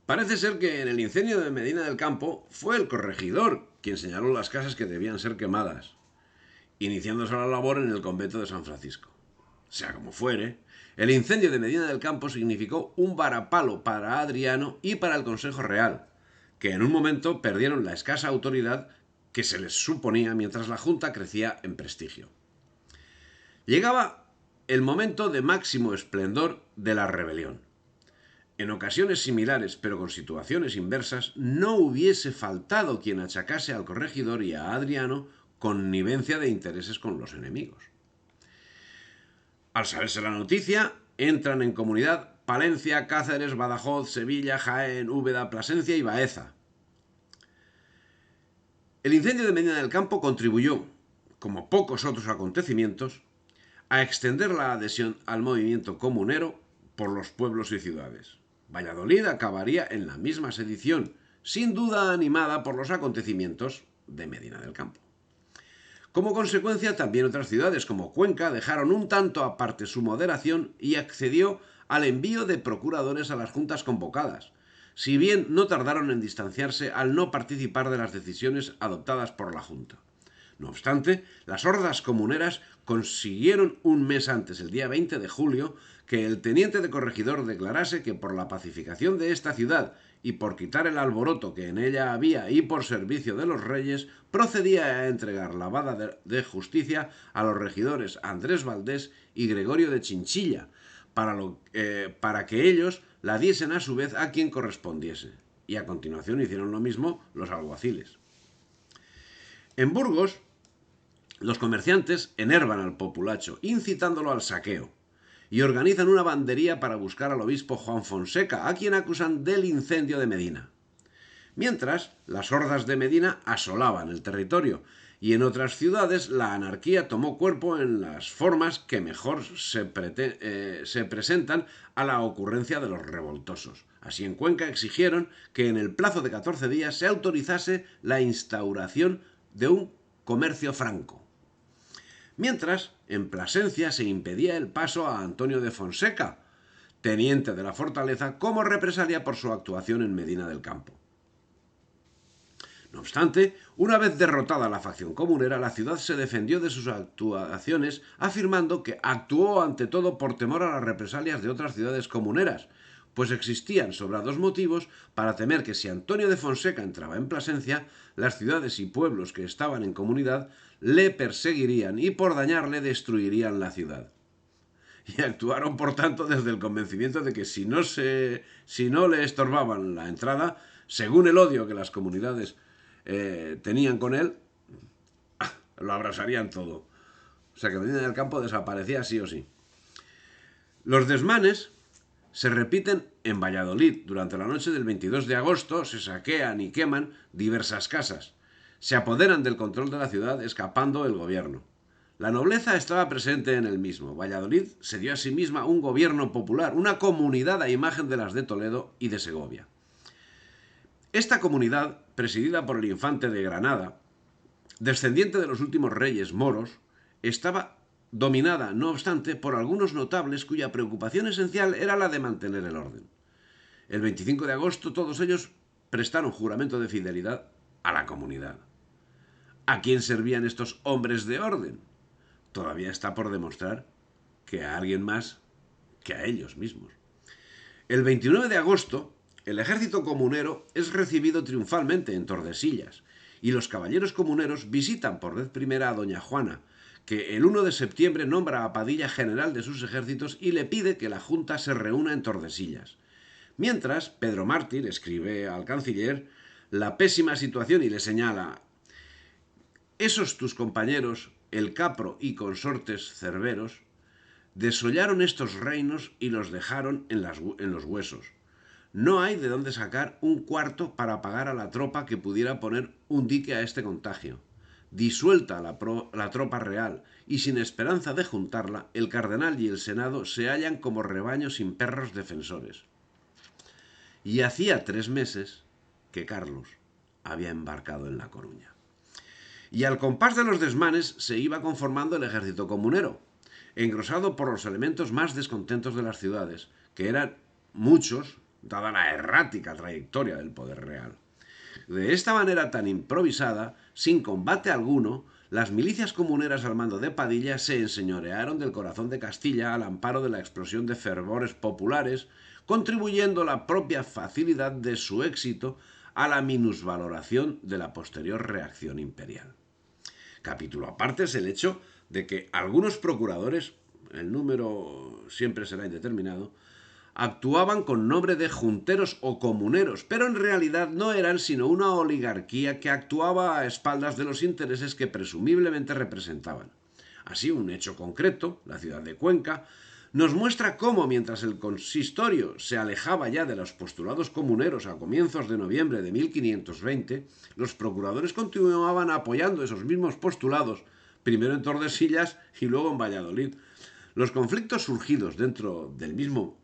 Parece ser que en el incendio de Medina del Campo fue el corregidor quien señaló las casas que debían ser quemadas, iniciándose la labor en el convento de San Francisco. Sea como fuere, el incendio de Medina del Campo significó un varapalo para Adriano y para el Consejo Real, que en un momento perdieron la escasa autoridad que se les suponía mientras la Junta crecía en prestigio. Llegaba el momento de máximo esplendor de la rebelión. En ocasiones similares, pero con situaciones inversas, no hubiese faltado quien achacase al corregidor y a Adriano connivencia de intereses con los enemigos. Al saberse la noticia, entran en comunidad Palencia, Cáceres, Badajoz, Sevilla, Jaén, Úbeda, Plasencia y Baeza. El incendio de Medina del Campo contribuyó, como pocos otros acontecimientos, a extender la adhesión al movimiento comunero por los pueblos y ciudades. Valladolid acabaría en la misma sedición, sin duda animada por los acontecimientos de Medina del Campo. Como consecuencia, también otras ciudades como Cuenca dejaron un tanto aparte su moderación y accedió al envío de procuradores a las juntas convocadas, si bien no tardaron en distanciarse al no participar de las decisiones adoptadas por la Junta. No obstante, las hordas comuneras consiguieron un mes antes, el día 20 de julio, que el teniente de corregidor declarase que por la pacificación de esta ciudad y por quitar el alboroto que en ella había y por servicio de los reyes, procedía a entregar la vara de justicia a los regidores Andrés Valdés y Gregorio de Chinchilla, para que ellos la diesen a su vez a quien correspondiese. Y a continuación hicieron lo mismo los alguaciles. En Burgos, los comerciantes enervan al populacho, incitándolo al saqueo, y organizan una bandería para buscar al obispo Juan Fonseca, a quien acusan del incendio de Medina. Mientras, las hordas de Medina asolaban el territorio, y en otras ciudades la anarquía tomó cuerpo en las formas que mejor se presentan a la ocurrencia de los revoltosos. Así en Cuenca exigieron que en el plazo de 14 días se autorizase la instauración de un comercio franco. Mientras, en Plasencia se impedía el paso a Antonio de Fonseca, teniente de la fortaleza, como represalia por su actuación en Medina del Campo. No obstante, una vez derrotada la facción comunera, la ciudad se defendió de sus actuaciones, afirmando que actuó ante todo por temor a las represalias de otras ciudades comuneras, pues existían sobrados motivos para temer que si Antonio de Fonseca entraba en Plasencia, las ciudades y pueblos que estaban en comunidad le perseguirían y por dañarle destruirían la ciudad. Y actuaron, por tanto, desde el convencimiento de que si no le estorbaban la entrada, según el odio que las comunidades tenían con él, lo abrasarían todo. O sea que Medina del Campo desaparecía sí o sí. Los desmanes se repiten en Valladolid. Durante la noche del 22 de agosto se saquean y queman diversas casas. Se apoderan del control de la ciudad, escapando el gobierno. La nobleza estaba presente en el mismo. Valladolid se dio a sí misma un gobierno popular, una comunidad a imagen de las de Toledo y de Segovia. Esta comunidad, presidida por el infante de Granada, descendiente de los últimos reyes moros, estaba dominada, no obstante, por algunos notables cuya preocupación esencial era la de mantener el orden. El 25 de agosto todos ellos prestaron juramento de fidelidad a la comunidad. ¿A quién servían estos hombres de orden? Todavía está por demostrar que a alguien más que a ellos mismos. El 29 de agosto, el ejército comunero es recibido triunfalmente en Tordesillas y los caballeros comuneros visitan por vez primera a doña Juana, que el 1 de septiembre nombra a Padilla general de sus ejércitos y le pide que la Junta se reúna en Tordesillas. Mientras, Pedro Mártir escribe al canciller la pésima situación y le señala: esos tus compañeros, el Capro y consortes cerberos, desollaron estos reinos y los dejaron en los huesos. No hay de dónde sacar un cuarto para pagar a la tropa que pudiera poner un dique a este contagio. Disuelta la tropa real y sin esperanza de juntarla, el cardenal y el senado se hallan como rebaño sin perros defensores. Y hacía 3 meses que Carlos había embarcado en La Coruña. Y al compás de los desmanes se iba conformando el ejército comunero, engrosado por los elementos más descontentos de las ciudades, que eran muchos, dada la errática trayectoria del poder real. De esta manera tan improvisada, sin combate alguno, las milicias comuneras al mando de Padilla se enseñorearon del corazón de Castilla al amparo de la explosión de fervores populares, contribuyendo la propia facilidad de su éxito a la minusvaloración de la posterior reacción imperial. Capítulo aparte es el hecho de que algunos procuradores, el número siempre será indeterminado, actuaban con nombre de junteros o comuneros, pero en realidad no eran sino una oligarquía que actuaba a espaldas de los intereses que presumiblemente representaban. Así, un hecho concreto, la ciudad de Cuenca, nos muestra cómo, mientras el consistorio se alejaba ya de los postulados comuneros a comienzos de noviembre de 1520, los procuradores continuaban apoyando esos mismos postulados, primero en Tordesillas y luego en Valladolid. Los conflictos surgidos dentro del mismo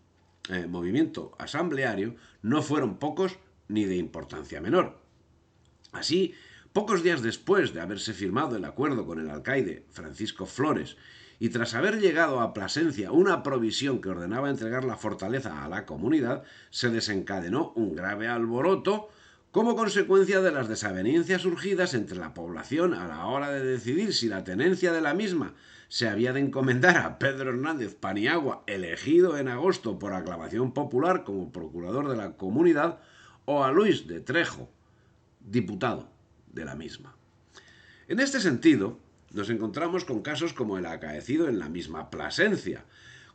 movimiento asambleario no fueron pocos ni de importancia menor. Así, pocos días después de haberse firmado el acuerdo con el alcaide Francisco Flores y tras haber llegado a Plasencia una provisión que ordenaba entregar la fortaleza a la comunidad, se desencadenó un grave alboroto como consecuencia de las desavenencias surgidas entre la población a la hora de decidir si la tenencia de la misma se había de encomendar a Pedro Hernández Paniagua, elegido en agosto por aclamación popular como procurador de la comunidad, o a Luis de Trejo, diputado de la misma. En este sentido, nos encontramos con casos como el acaecido en la misma Plasencia,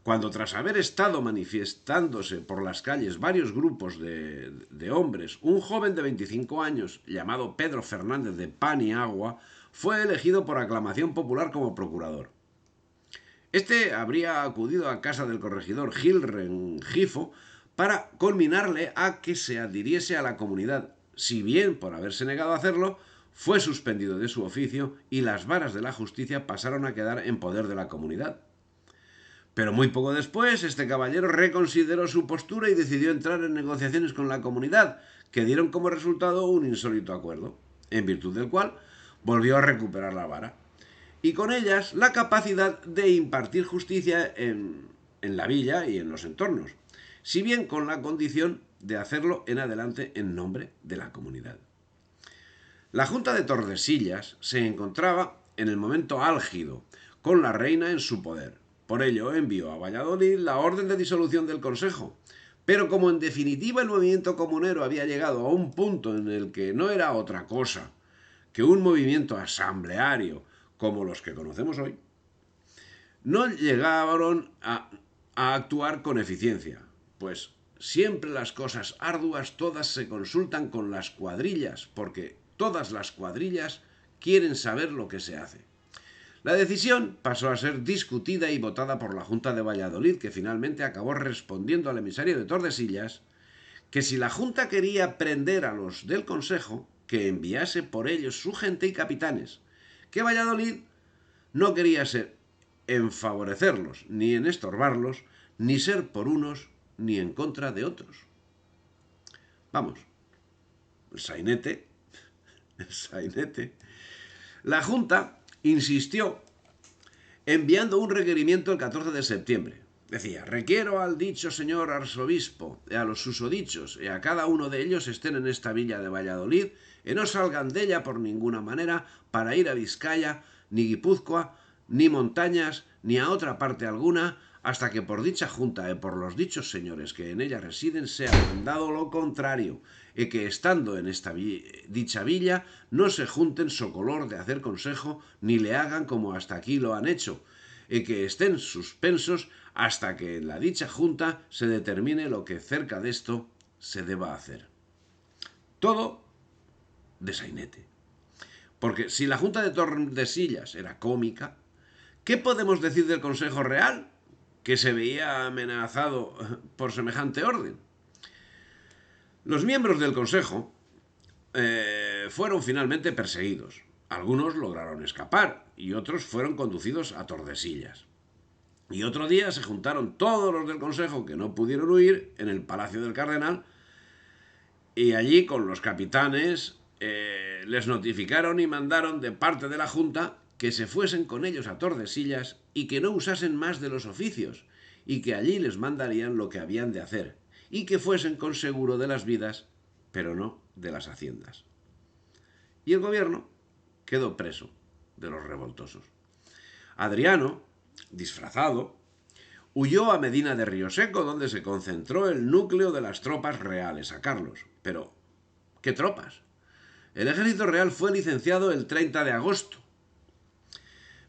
cuando tras haber estado manifestándose por las calles varios grupos de hombres, un joven de 25 años llamado Pedro Fernández de Paniagua fue elegido por aclamación popular como procurador. Este habría acudido a casa del corregidor Gil Rengifo para conminarle a que se adhiriese a la comunidad. Si bien, por haberse negado a hacerlo, fue suspendido de su oficio y las varas de la justicia pasaron a quedar en poder de la comunidad. Pero muy poco después, este caballero reconsideró su postura y decidió entrar en negociaciones con la comunidad, que dieron como resultado un insólito acuerdo, en virtud del cual volvió a recuperar la vara, y con ellas la capacidad de impartir justicia en la villa y en los entornos, si bien con la condición de hacerlo en adelante en nombre de la comunidad. La Junta de Tordesillas se encontraba en el momento álgido, con la reina en su poder. Por ello envió a Valladolid la orden de disolución del Consejo. Pero como en definitiva el movimiento comunero había llegado a un punto en el que no era otra cosa que un movimiento asambleario como los que conocemos hoy, no llegaron a actuar con eficiencia, pues siempre las cosas arduas todas se consultan con las cuadrillas, porque todas las cuadrillas quieren saber lo que se hace. La decisión pasó a ser discutida y votada por la Junta de Valladolid, que finalmente acabó respondiendo al emisario de Tordesillas que si la Junta quería prender a los del Consejo, que enviase por ellos su gente y capitanes, que Valladolid no quería ser en favorecerlos, ni en estorbarlos, ni ser por unos, ni en contra de otros. Vamos, el sainete. La Junta insistió enviando un requerimiento el 14 de septiembre. Decía, requiero al dicho señor arzobispo, e a los susodichos, e a cada uno de ellos estén en esta villa de Valladolid, e no salgan de ella por ninguna manera para ir a Vizcaya, ni Guipúzcoa, ni montañas, ni a otra parte alguna, hasta que por dicha junta e por los dichos señores que en ella residen sea mandado lo contrario, e que estando en esta dicha villa no se junten socolor de hacer consejo, ni le hagan como hasta aquí lo han hecho, e que estén suspensos hasta que en la dicha junta se determine lo que cerca de esto se deba hacer. Todo de sainete. Porque si la Junta de Tordesillas era cómica, ¿qué podemos decir del Consejo Real, que se veía amenazado por semejante orden? Los miembros del Consejo fueron finalmente perseguidos. Algunos lograron escapar y otros fueron conducidos a Tordesillas. Y otro día se juntaron todos los del Consejo que no pudieron huir en el Palacio del Cardenal y allí con los capitanes les notificaron y mandaron de parte de la Junta que se fuesen con ellos a Tordesillas y que no usasen más de los oficios y que allí les mandarían lo que habían de hacer y que fuesen con seguro de las vidas, pero no de las haciendas. Y el gobierno quedó preso de los revoltosos. Adriano, disfrazado, huyó a Medina de Rioseco, donde se concentró el núcleo de las tropas reales a Carlos. Pero, ¿qué tropas? El ejército real fue licenciado el 30 de agosto.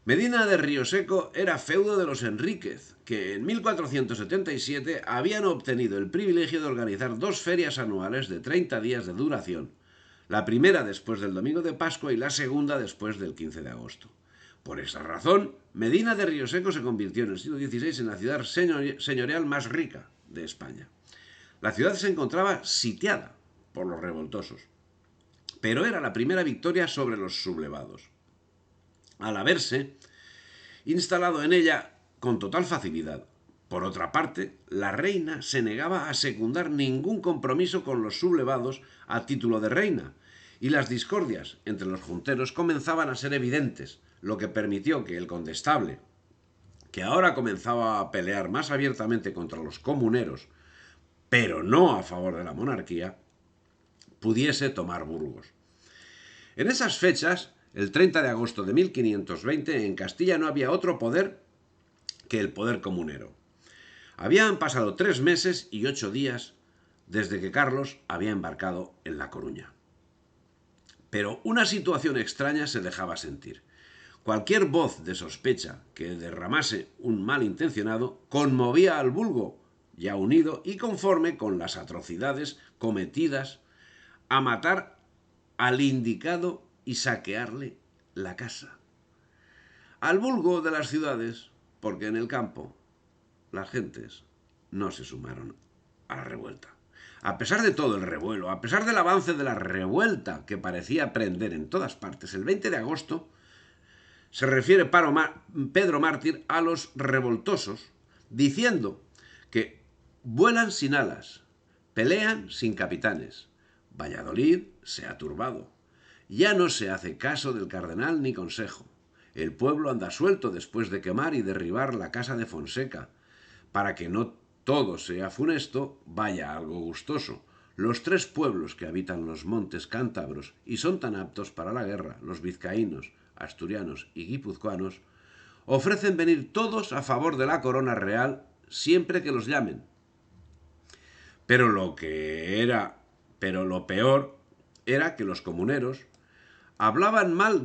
Medina de Rioseco era feudo de los Enríquez, que en 1477 habían obtenido el privilegio de organizar 2 ferias anuales de 30 días de duración, la primera después del domingo de Pascua y la segunda después del 15 de agosto. Por esa razón, Medina de Rioseco se convirtió en el siglo XVI en la ciudad señorial más rica de España. La ciudad se encontraba sitiada por los revoltosos, pero era la primera victoria sobre los sublevados. Al haberse instalado en ella con total facilidad. Por otra parte, la reina se negaba a secundar ningún compromiso con los sublevados a título de reina, y las discordias entre los junteros comenzaban a ser evidentes, lo que permitió que el condestable, que ahora comenzaba a pelear más abiertamente contra los comuneros, pero no a favor de la monarquía, pudiese tomar Burgos. En esas fechas, el 30 de agosto de 1520, en Castilla no había otro poder que el poder comunero. Habían pasado 3 meses y 8 días desde que Carlos había embarcado en La Coruña. Pero una situación extraña se dejaba sentir. Cualquier voz de sospecha que derramase un malintencionado conmovía al vulgo, ya unido y conforme con las atrocidades cometidas a matar al indicado y saquearle la casa. Al vulgo de las ciudades, porque en el campo las gentes no se sumaron a la revuelta. A pesar de todo el revuelo, a pesar del avance de la revuelta que parecía prender en todas partes, el 20 de agosto se refiere Pedro Mártir a los revoltosos, diciendo que vuelan sin alas, pelean sin capitanes. Valladolid se ha turbado. Ya no se hace caso del cardenal ni consejo. El pueblo anda suelto después de quemar y derribar la casa de Fonseca. Para que no todo sea funesto, vaya algo gustoso. Los 3 pueblos que habitan los montes cántabros y son tan aptos para la guerra, los vizcaínos, asturianos y guipuzcoanos, ofrecen venir todos a favor de la corona real siempre que los llamen. Pero lo peor era que los comuneros hablaban mal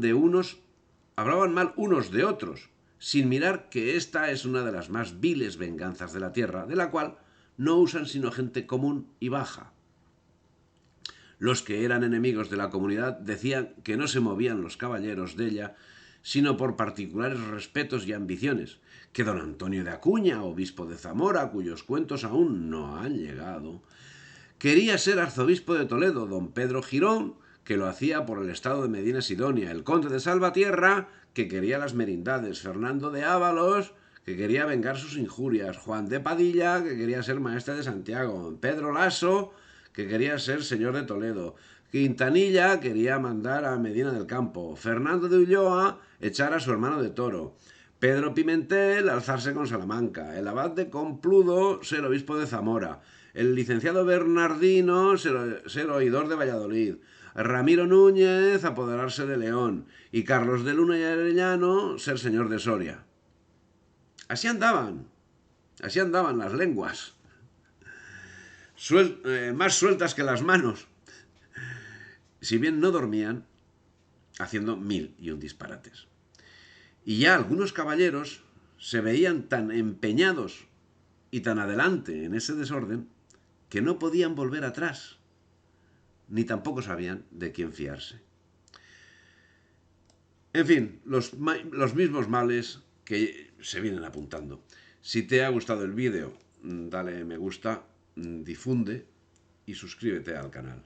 unos de otros, sin mirar que esta es una de las más viles venganzas de la tierra, de la cual no usan sino gente común y baja. Los que eran enemigos de la comunidad decían que no se movían los caballeros de ella, sino por particulares respetos y ambiciones, que don Antonio de Acuña, obispo de Zamora, cuyos cuentos aún no han llegado, quería ser arzobispo de Toledo, don Pedro Girón, que lo hacía por el estado de Medina Sidonia, el conde de Salvatierra, que quería las merindades, Fernando de Ávalos, que quería vengar sus injurias, Juan de Padilla, que quería ser maestre de Santiago, Pedro Laso, que quería ser señor de Toledo, Quintanilla quería mandar a Medina del Campo, Fernando de Ulloa echar a su hermano de Toro, Pedro Pimentel alzarse con Salamanca, el abad de Compludo ser obispo de Zamora, el licenciado Bernardino ser oidor de Valladolid, Ramiro Núñez apoderarse de León y Carlos de Luna y Arellano ser señor de Soria. Así andaban las lenguas, más sueltas que las manos, si bien no dormían, haciendo 1001 disparates. Y ya algunos caballeros se veían tan empeñados y tan adelante en ese desorden que no podían volver atrás, ni tampoco sabían de quién fiarse. En fin, los mismos males que se vienen apuntando. Si te ha gustado el vídeo, dale me gusta, difunde y suscríbete al canal.